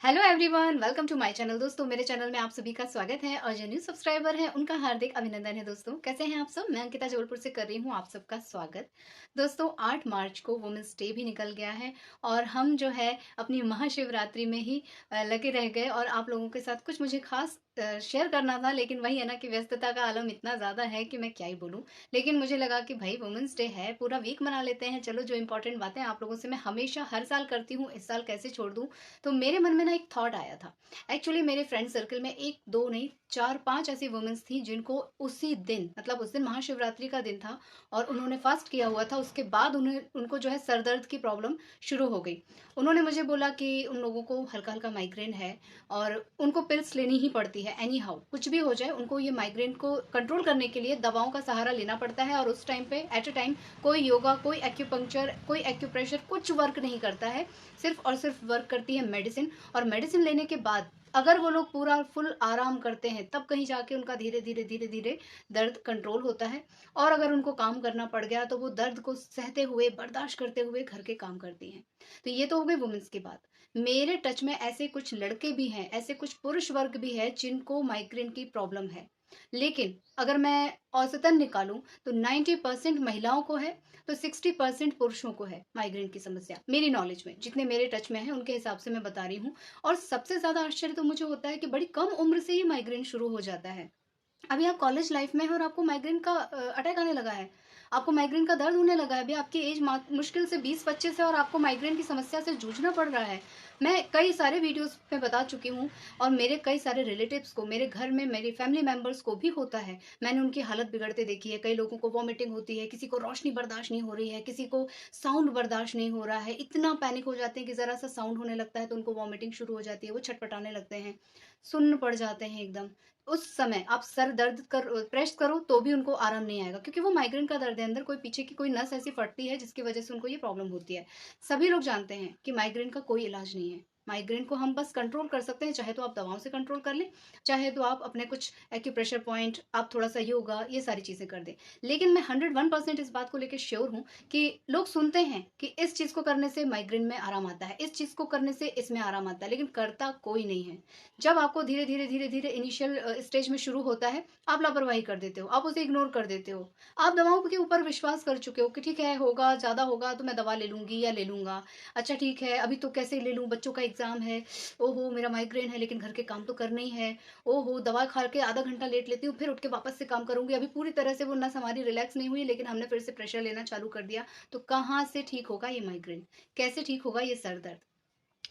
Hello everyone, welcome to my channel. दोस्तों, मेरे channel में आप सभी का स्वागत है और जो न्यू सब्सक्राइबर हैं उनका हार्दिक अभिनंदन है। दोस्तों, कैसे हैं आप सब? मैं अंकिता जबलपुर से कर रही हूं आप सबका स्वागत। दोस्तों, 8 मार्च को वुमेन्स डे भी निकल गया है और हम जो है अपनी महाशिवरात्रि में ही लगे रह गए और आप लोगों के साथ कुछ मुझे खास शेयर करना था, लेकिन वही है ना कि व्यस्तता का आलम इतना ज़्यादा है कि मैं क्या ही बोलूँ। लेकिन मुझे लगा कि भाई वुमेन्स डे है, पूरा वीक मना लेते हैं। चलो, जो इंपॉर्टेंट बातें आप लोगों से मैं हमेशा हर साल करती हूँ, इस साल कैसे छोड़ दूँ। तो मेरे मन में ना एक थॉट आया था। एक्चुअली मेरे फ्रेंड सर्कल में एक दो नहीं, 4-5 ऐसी वुमेन्स थी जिनको उसी दिन, मतलब उस दिन महाशिवरात्रि का दिन था और उन्होंने फास्ट किया हुआ था। उसके बाद उन्हें उनको जो है सर दर्द की प्रॉब्लम शुरू हो गई। उन्होंने मुझे बोला कि उन लोगों को हल्का हल्का माइग्रेन है और उनको पिल्स लेनी ही पड़ती है। एनी हाउ कुछ भी हो जाए, उनको ये माइग्रेन को कंट्रोल करने के लिए दवाओं का सहारा लेना पड़ता है। और उस टाइम पे एट अ टाइम कोई योगा, कोई एक्यूपंक्चर, कोई एक्यूप्रेशर कुछ वर्क नहीं करता है। सिर्फ और सिर्फ वर्क करती है मेडिसिन। और मेडिसिन लेने के बाद अगर वो लोग पूरा फुल आराम करते हैं, तब कहीं जाके उनका धीरे धीरे धीरे धीरे दर्द कंट्रोल होता है। और अगर उनको काम करना पड़ गया तो वो दर्द को सहते हुए, बर्दाश्त करते हुए घर के काम करती हैं। तो ये तो हो गई वुमेन्स की बात। मेरे टच में ऐसे कुछ लड़के भी हैं, ऐसे कुछ पुरुष वर्ग भी है जिनको माइग्रेन की प्रॉब्लम है। लेकिन अगर मैं औसतन निकालूं तो 90% महिलाओं को है, तो 60% पुरुषों को है माइग्रेन की समस्या। मेरी नॉलेज में जितने मेरे टच में है उनके हिसाब से मैं बता रही हूँ। और सबसे ज्यादा आश्चर्य तो मुझे होता है कि बड़ी कम उम्र से ही माइग्रेन शुरू हो जाता है। अभी आप कॉलेज लाइफ में हैं और आपको माइग्रेन का अटैक आने लगा है, आपको माइग्रेन का दर्द होने लगा है। अभी आपकी एज मुश्किल से 20-25 है और आपको माइग्रेन की समस्या से जूझना पड़ रहा है। मैं कई सारे वीडियोस में बता चुकी हूँ और मेरे कई सारे रिलेटिव्स को, मेरे घर में मेरी फैमिली मेंबर्स को भी होता है। मैंने उनकी हालत बिगड़ते देखी है। कई लोगों को वॉमिटिंग होती है, किसी को रोशनी बर्दाश्त नहीं हो रही है, किसी को साउंड बर्दाश्त नहीं हो रहा है। इतना पैनिक हो जाते हैं कि जरा सा साउंड होने लगता है तो उनको वॉमिटिंग शुरू हो जाती है, वो छटपटाने लगते हैं, सुन्न पड़ जाते हैं एकदम। उस समय आप सर दर्द कर प्रेस करो तो भी उनको आराम नहीं आएगा, क्योंकि वो माइग्रेन का दर्द है। अंदर कोई पीछे की कोई नस ऐसी फटती है जिसकी वजह से उनको ये प्रॉब्लम होती है। सभी लोग जानते हैं कि माइग्रेन का कोई इलाज नहीं है। माइग्रेन को हम बस कंट्रोल कर सकते हैं, चाहे तो आप दवाओं से कंट्रोल कर लें, चाहे तो आप अपने कुछ एक्यूप्रेशर पॉइंट, आप थोड़ा सा योगा, ये सारी चीजें कर दें। लेकिन मैं 101% इस बात को लेकर श्योर हूँ कि लोग सुनते हैं कि इस चीज को करने से माइग्रेन में आराम आता है, इस चीज को करने से इसमें आराम आता है, लेकिन करता कोई नहीं है। जब आपको धीरे धीरे धीरे धीरे इनिशियल स्टेज में शुरू होता है, आप लापरवाही कर देते हो, आप उसे इग्नोर कर देते हो। आप दवाओं के ऊपर विश्वास कर चुके हो कि ठीक है, होगा, ज्यादा होगा तो मैं दवा ले लूंगी या ले लूंगा। अच्छा ठीक है, अभी तो कैसे ले लूं, बच्चों का एग्जाम है, ओहो मेरा माइग्रेन है लेकिन घर के काम तो करने ही है, ओहो दवा खा के आधा घंटा लेट लेती हूँ, फिर उठ के वापस से काम करूंगी। अभी पूरी तरह से वो नस हमारी रिलैक्स नहीं हुई, लेकिन हमने फिर से प्रेशर लेना चालू कर दिया। तो कहाँ से ठीक होगा ये माइग्रेन? कैसे ठीक होगा ये सर दर्द?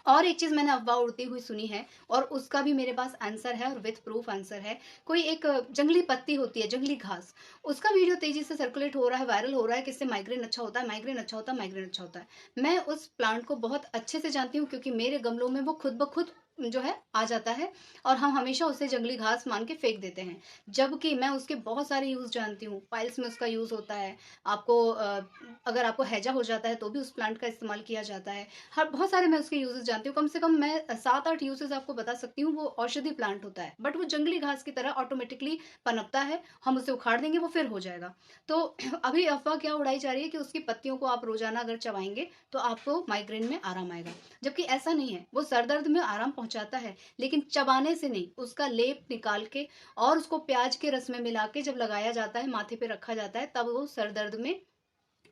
और एक चीज मैंने अफवाह उड़ती हुई सुनी है और उसका भी मेरे पास आंसर है और विथ प्रूफ आंसर है। कोई एक जंगली पत्ती होती है, जंगली घास, उसका वीडियो तेजी से सर्कुलेट हो रहा है, वायरल हो रहा है कि इससे माइग्रेन अच्छा होता है, माइग्रेन अच्छा होता है, माइग्रेन अच्छा होता है। मैं उस प्लांट को बहुत अच्छे से जानती हूँ, क्योंकि मेरे गमलों में वो खुद ब खुद जो है आ जाता है और हम हमेशा उसे जंगली घास मान के फेंक देते हैं। जबकि मैं उसके बहुत सारे यूज जानती हूँ। पाइल्स में उसका यूज होता है। आपको अगर आपको हैजा हो जाता है तो भी उस प्लांट का इस्तेमाल किया जाता है। हर बहुत सारे मैं उसके यूजेस जानती हूँ। कम से कम मैं 7-8 यूजेस आपको बता सकती हूँ। वो औषधि प्लांट होता है, बट वो जंगली घास की तरह ऑटोमेटिकली पनपता है। हम उसे उखाड़ देंगे, वो फिर हो जाएगा। तो अभी अफवाह क्या उड़ाई जा रही है कि उसकी पत्तियों को आप रोजाना अगर चबाएंगे तो आपको माइग्रेन में आराम आएगा। जबकि ऐसा नहीं है। वो सर दर्द में आराम पहुंचाता है, लेकिन चबाने से नहीं। उसका लेप निकाल के और उसको प्याज के रस में मिला के जब लगाया जाता है, माथे पे रखा जाता है, तब वो सर दर्द में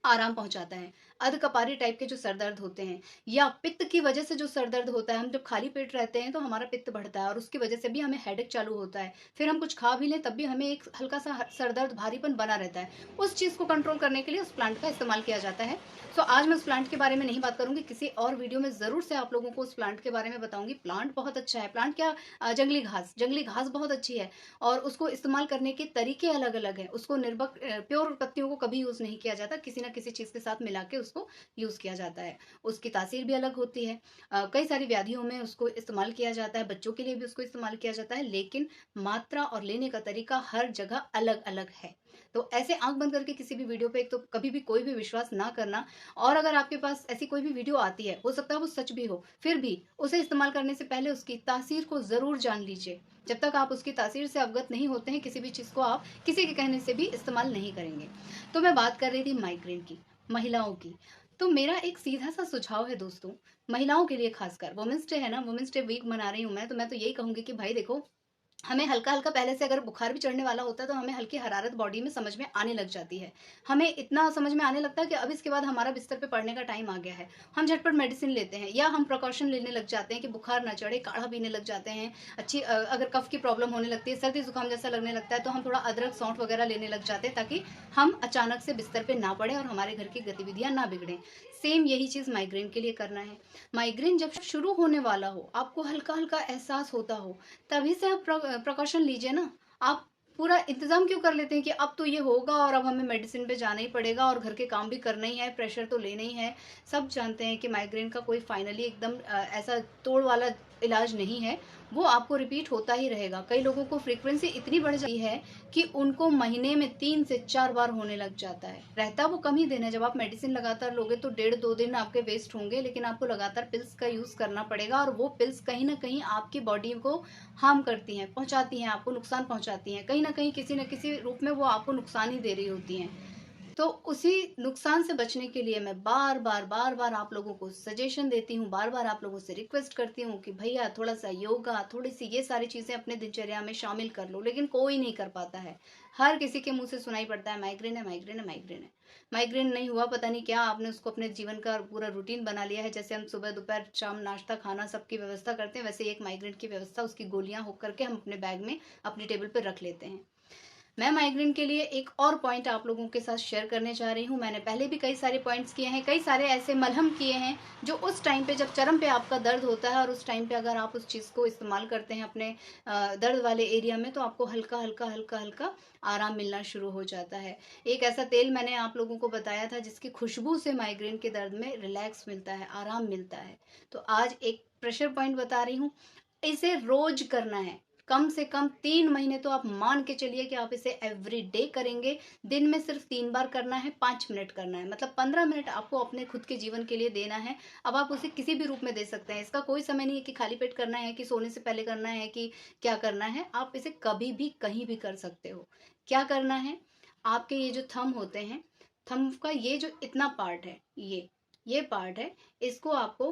आराम पहुंचाता है। अधकपारी टाइप के जो सर दर्द होते हैं या पित्त की वजह से जो सर दर्द होता है, हम जब खाली पेट रहते हैं तो हमारा पित्त बढ़ता है और उसकी वजह से भी हमें हेडेक चालू होता है। फिर हम कुछ खा भी लें तब भी हमें एक हल्का सा सर दर्द, भारीपन बना रहता है। उस चीज को कंट्रोल करने के लिए उस प्लांट का इस्तेमाल किया जाता है। सो आज मैं उस प्लांट के बारे में नहीं बात करूंगी, किसी और वीडियो में जरूर से आप लोगों को उस प्लांट के बारे में बताऊंगी। प्लांट बहुत अच्छा है। प्लांट क्या, जंगली घास, जंगली घास बहुत अच्छी है और उसको इस्तेमाल करने के तरीके अलग अलग है। उसको निर्भक प्योर पत्तियों को कभी यूज नहीं किया जाता, किसी ना किसी चीज के साथ मिला के उसको यूज किया जाता है। उसकी तासीर भी अलग होती है। कई सारी व्याधियों में उसको इस्तेमाल किया जाता है, बच्चों के लिए भी उसको इस्तेमाल किया जाता है, लेकिन मात्रा और लेने का तरीका हर जगह अलग अलग है। तो ऐसे आंख बंद करके किसी भी वीडियो पे एक तो कभी भी कोई भी विश्वास ना करना। और अगर आपके पास ऐसी कोई भी वीडियो आती है, हो सकता है वो सच भी हो, फिर भी उसे इस्तेमाल करने से पहले उसकी तासीर को जरूर जान लीजिए। जब तक आप उसकी तासीर से अवगत नहीं होते हैं, किसी भी चीज को आप किसी के कहने से भी इस्तेमाल नहीं करेंगे। तो मैं बात कर रही थी माइग्रेन की, महिलाओं की। तो मेरा एक सीधा-सा सुझाव है दोस्तों, महिलाओं के लिए खासकर वुमेन्स डे है ना, वुमेन्स डे वीक मना रही हूँ मैं, तो यही कहूँगी कि भाई देखो, हमें हल्का-हल्का पहले से अगर बुखार भी चढ़ने वाला होता है, तो हमें हल्की हरारत बॉडी में समझ में आने लग जाती है। हमें इतना समझ में आने लगता है कि अब इसके बाद हमारा बिस्तर पे पड़ने का टाइम आ गया है। हम झटपट मेडिसिन लेते हैं या हम प्रिकॉशन लेने लग जाते हैं कि बुखार ना चढ़े, काढ़ा पीने लग जाते हैं। अगर कफ की प्रॉब्लम होने लगती है, सर्दी-जुकाम जैसा लगने लगता है, तो हम थोड़ा अदरक, सौंठ वगैरह लेने लग जाते हैं ताकि हम अचानक से बिस्तर पे ना पड़ें और हमारे घर की गतिविधियाँ ना बिगड़ें। सेम यही चीज़ माइग्रेन के लिए करना है। माइग्रेन जब शुरू होने वाला हो, आपको हल्का-हल्का एहसास होता हो, तभी से आप प्रिकॉशन लीजिए ना। आप पूरा इंतज़ाम क्यों कर लेते हैं कि अब तो ये होगा और अब हमें मेडिसिन पे जाना ही पड़ेगा और घर के काम भी करना ही है, प्रेशर तो लेना ही है। सब जानते हैं कि माइग्रेन का कोई फाइनली एकदम ऐसा तोड़ वाला इलाज नहीं है, वो आपको रिपीट होता ही रहेगा। कई लोगों को फ्रीक्वेंसी इतनी बढ़ जाती है कि उनको महीने में 3 से 4 बार होने लग जाता है। रहता वो कम ही दिन है, जब आप मेडिसिन लगातार लोगे तो 1.5-2 दिन आपके वेस्ट होंगे, लेकिन आपको लगातार पिल्स का यूज़ करना पड़ेगा और वो पिल्स कहीं न कहीं आपकी बॉडी को हार्म करती हैं, पहुँचाती हैं, आपको नुकसान पहुँचाती हैं। कहीं न कहीं किसी न किसी रूप में वो आपको नुकसान ही दे रही होती हैं। तो उसी नुकसान से बचने के लिए मैं बार-बार आप लोगों को सजेशन देती हूँ, बार-बार आप लोगों से रिक्वेस्ट करती हूँ कि भैया थोड़ा-सा योगा, थोड़ी-सी ये सारी चीज़ें अपने दिनचर्या में शामिल कर लो, लेकिन कोई नहीं कर पाता है। हर किसी के मुँह से सुनाई पड़ता है माइग्रेन है, माइग्रेन है, माइग्रेन है। माइग्रेन नहीं हुआ पता नहीं क्या आपने उसको अपने जीवन का पूरा रूटीन बना लिया है, जैसे हम सुबह, दोपहर, शाम नाश्ता, खाना सबकी व्यवस्था करते हैं, वैसे ही एक माइग्रेन की व्यवस्था उसकी गोलियाँ हो करके हम अपने बैग में, अपनी टेबल पे रख लेते हैं। मैं माइग्रेन के लिए एक और पॉइंट आप लोगों के साथ शेयर करने जा रही हूँ। मैंने पहले भी कई सारे पॉइंट्स किए हैं, कई सारे ऐसे मलहम किए हैं, जो उस टाइम पे जब चरम पे आपका दर्द होता है और उस टाइम पे अगर आप उस चीज़ को इस्तेमाल करते हैं अपने दर्द वाले एरिया में, तो आपको हल्का-हल्का आराम मिलना शुरू हो जाता है। एक ऐसा तेल मैंने आप लोगों को बताया था जिसकी खुशबू से माइग्रेन के दर्द में रिलैक्स मिलता है, आराम मिलता है। तो आज एक प्रेशर पॉइंट बता रही हूँ, इसे रोज करना है। कम से कम 3 महीने तो आप मान के चलिए कि आप इसे एवरीडे करेंगे। दिन में सिर्फ 3 बार करना है, 5 मिनट करना है। मतलब 15 मिनट आपको अपने खुद के जीवन के लिए देना है। अब आप उसे किसी भी रूप में दे सकते हैं। इसका कोई समय नहीं है कि खाली पेट करना है, कि सोने से पहले करना है, कि क्या करना है। आप इसे कभी भी, कहीं भी कर सकते हो। क्या करना है? आपके ये जो थंब होते हैं, थंब का ये जो इतना पार्ट है, ये पार्ट है, इसको आपको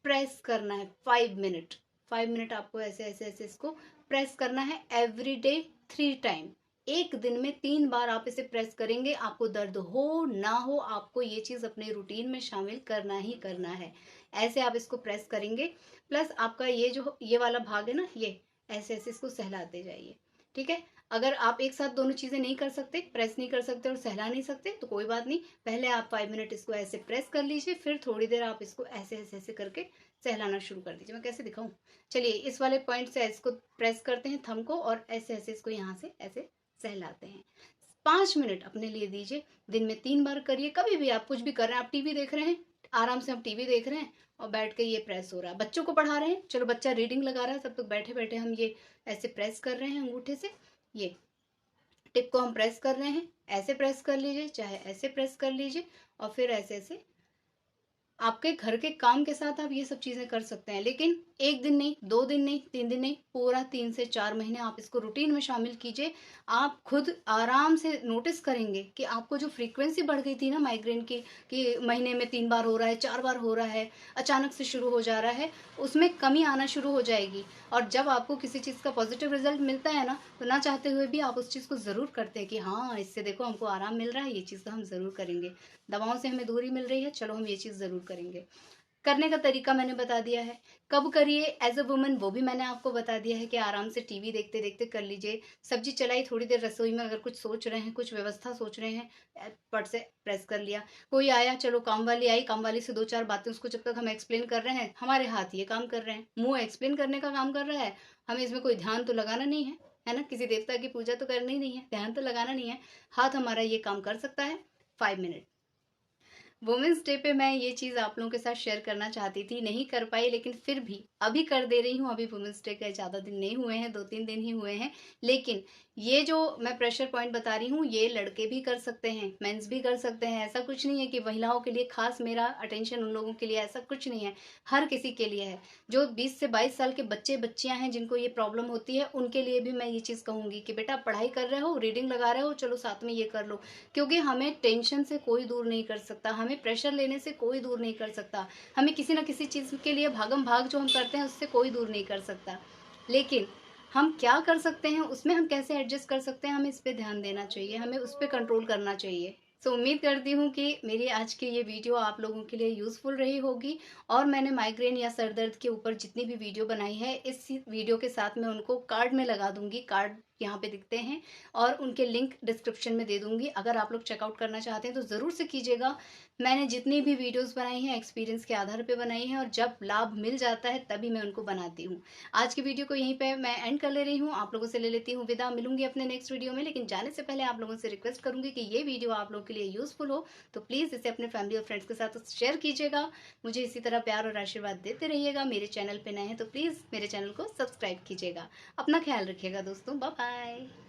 प्रेस करना है 5 मिनट। 5 मिनट आपको ऐसे इसको प्रेस करना है एवरी डे 3 टाइम। एक दिन में 3 बार आप इसे प्रेस करेंगे, आपको दर्द हो ना हो, आपको ये चीज अपने रूटीन में शामिल करना ही करना है। ऐसे आप इसको प्रेस करेंगे, प्लस आपका ये जो ये वाला भाग है ना, ये ऐसे इसको सहलाते जाइए। ठीक है? अगर आप एक साथ दोनों चीजें नहीं कर सकते, प्रेस नहीं कर सकते और सहला नहीं सकते, तो कोई बात नहीं। पहले आप 5 मिनट इसको ऐसे प्रेस कर लीजिए, फिर थोड़ी देर आप इसको ऐसे करके सहलाना शुरू कर दीजिए। मैं कैसे दिखाऊं? चलिए इस वाले पॉइंट से इसको प्रेस करते हैं थंब को, और ऐसे इसको यहाँ से ऐसे सहलाते हैं। 5 मिनट अपने लिए दीजिए। दिन में 3 बार करिए। कभी भी आप कुछ भी कर रहे हैं, आप टीवी देख रहे हैं, आराम से आप टीवी देख रहे हैं और बैठ के ये प्रेस हो रहा है। बच्चों को पढ़ा रहे हैं, चलो बच्चा रीडिंग लगा रहा है, तब तक बैठे बैठे हम ये ऐसे प्रेस कर रहे हैं अंगूठे से। ये टिप को हम प्रेस कर रहे हैं, ऐसे प्रेस कर लीजिए, चाहे ऐसे प्रेस कर लीजिए, और फिर ऐसे आपके घर के काम के साथ आप ये सब चीजें कर सकते हैं। लेकिन एक दिन नहीं, 2 दिन नहीं, 3 दिन नहीं, पूरा 3 से 4 महीने आप इसको रूटीन में शामिल कीजिए। आप खुद आराम से नोटिस करेंगे कि आपको जो फ्रीक्वेंसी बढ़ गई थी ना माइग्रेन की, कि महीने में 3 बार हो रहा है, 4 बार हो रहा है, अचानक से शुरू हो जा रहा है, उसमें कमी आना शुरू हो जाएगी। और जब आपको किसी चीज़ का पॉजिटिव रिजल्ट मिलता है ना, तो ना चाहते हुए भी आप उस चीज़ को ज़रूर करते हैं कि हाँ, इससे देखो हमको आराम मिल रहा है, ये चीज़ तो हम ज़रूर करेंगे। दवाओं से हमें दूरी मिल रही है, चलो हम ये चीज़ ज़रूर करेंगे। करने का तरीका मैंने बता दिया है। कब करिए एज़ अ वुमन वो भी मैंने आपको बता दिया है कि आराम से टीवी देखते-देखते कर लीजिए। सब्जी चलाई, थोड़ी देर रसोई में अगर कुछ सोच रहे हैं, कुछ व्यवस्था सोच रहे हैं, पट से प्रेस कर लिया। कोई आया, चलो काम वाली आई, काम वाली से 2-4 बातें, उसको जब तक हम एक्सप्लेन कर रहे हैं, हमारे हाथ ये काम कर रहे हैं। मुँह एक्सप्लेन करने का काम कर रहा है, हमें इसमें कोई ध्यान तो लगाना नहीं है ना? किसी देवता की पूजा तो करनी ही नहीं है, ध्यान तो लगाना नहीं है। हाथ हमारा ये काम कर सकता है। 5 मिनट। वुमेन्स डे पे मैं ये चीज़ आप लोगों के साथ शेयर करना चाहती थी, नहीं कर पाई, लेकिन फिर भी अभी कर दे रही हूँ। अभी वुमेन्स डे के ज़्यादा दिन नहीं हुए हैं, 2-3 दिन ही हुए हैं। लेकिन ये जो मैं प्रेशर पॉइंट बता रही हूँ, ये लड़के भी कर सकते हैं, मेंस भी कर सकते हैं। ऐसा कुछ नहीं है कि महिलाओं के लिए खास मेरा अटेंशन उन लोगों के लिए, ऐसा कुछ नहीं है। हर किसी के लिए है। जो 20 से 22 साल के बच्चे बच्चियां हैं जिनको ये प्रॉब्लम होती है, उनके लिए भी मैं ये चीज़ कहूँगी कि बेटा पढ़ाई कर रहे हो, रीडिंग लगा रहे हो, चलो साथ में ये कर लो। क्योंकि हमें टेंशन से कोई दूर नहीं कर सकता। हमें प्रेशर लेने से कोई दूर नहीं कर सकता। हमें किसी न किसी चीज़ के लिए भागम भाग जो हम करते हैं उससे कोई दूर नहीं कर सकता। लेकिन हम क्या कर सकते हैं, उसमें हम कैसे एडजस्ट कर सकते हैं, हमें इस पे ध्यान देना चाहिए, हमें उस पे कंट्रोल करना चाहिए। सो उम्मीद करती हूँ कि मेरी आज की ये वीडियो आप लोगों के लिए यूज़फुल रही होगी। और मैंने माइग्रेन या सर दर्द के ऊपर जितनी भी वीडियो बनाई है, इस वीडियो के साथ मैं उनको कार्ड में लगा दूँगी। कार्ड यहाँ पे दिखते हैं और उनके लिंक डिस्क्रिप्शन में दे दूँगी। अगर आप लोग चेकआउट करना चाहते हैं तो ज़रूर से कीजिएगा। मैंने जितनी भी वीडियोज़ बनाई हैं एक्सपीरियंस के आधार पे बनाई हैं, और जब लाभ मिल जाता है तभी मैं उनको बनाती हूँ। आज की वीडियो को यहीं पे मैं एंड कर ले रही हूँ। आप लोगों से ले लेती हूँ विदा। मिलूंगी अपने नेक्स्ट वीडियो में, लेकिन जाने से पहले आप लोगों से रिक्वेस्ट करूंगी कि ये वीडियो आप लोगों के लिए यूजफुल हो तो प्लीज़ इसे अपने फैमिली और फ्रेंड्स के साथ शेयर कीजिएगा। मुझे इसी तरह प्यार और आशीर्वाद देते रहिएगा। मेरे चैनल पे नए हैं तो प्लीज़ मेरे चैनल को सब्सक्राइब कीजिएगा। अपना ख्याल रखिएगा दोस्तों। Bye bye.